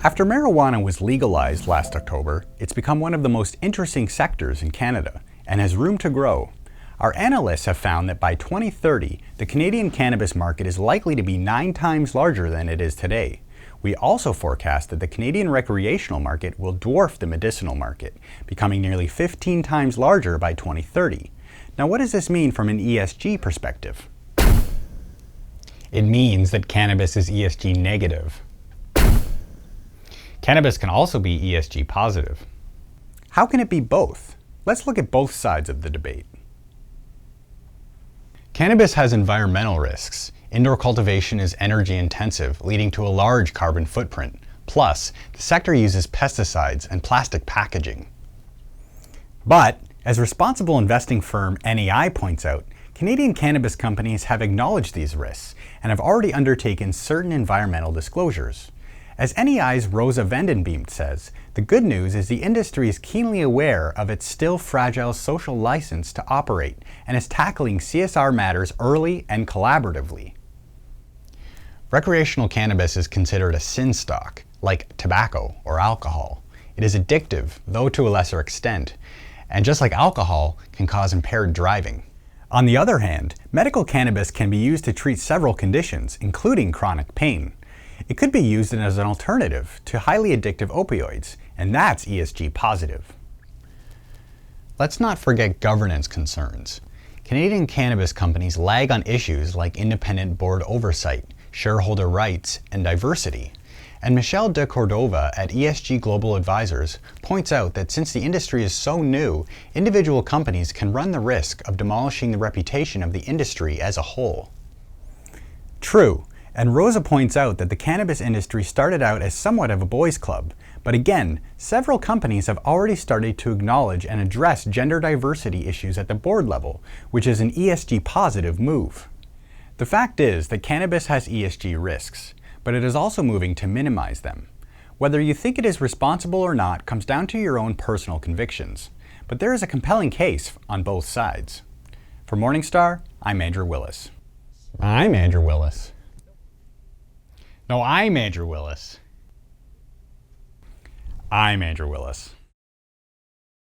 After marijuana was legalized last October, it's become one of the most interesting sectors in Canada and has room to grow. Our analysts have found that by 2030, the Canadian cannabis market is likely to be 9 times larger than it is today. We also forecast that the Canadian recreational market will dwarf the medicinal market, becoming nearly 15 times larger by 2030. Now, what does this mean from an ESG perspective? It means that cannabis is ESG negative. Cannabis can also be ESG positive. How can it be both? Let's look at both sides of the debate. Cannabis has environmental risks. Indoor cultivation is energy intensive, leading to a large carbon footprint. Plus, the sector uses pesticides and plastic packaging. But, as responsible investing firm NEI points out, Canadian cannabis companies have acknowledged these risks and have already undertaken certain environmental disclosures. As NEI's Rosa Vendenbeemt says, the good news is the industry is keenly aware of its still fragile social license to operate and is tackling CSR matters early and collaboratively. Recreational cannabis is considered a sin stock, like tobacco or alcohol. It is addictive, though to a lesser extent, and just like alcohol, can cause impaired driving. On the other hand, medical cannabis can be used to treat several conditions, including chronic pain. It could be used as an alternative to highly addictive opioids, and that's ESG positive. Let's not forget governance concerns. Canadian cannabis companies lag on issues like independent board oversight, shareholder rights, and diversity. And Michelle de Cordova at ESG Global Advisors points out that since the industry is so new, individual companies can run the risk of demolishing the reputation of the industry as a whole. True. And Rosa points out that the cannabis industry started out as somewhat of a boys' club, but again, several companies have already started to acknowledge and address gender diversity issues at the board level, which is an ESG positive move. The fact is that cannabis has ESG risks, but it is also moving to minimize them. Whether you think it is responsible or not comes down to your own personal convictions, but there is a compelling case on both sides. For Morningstar, I'm Andrew Willis. I'm Andrew Willis. No, I'm Andrew Willis. I'm Andrew Willis.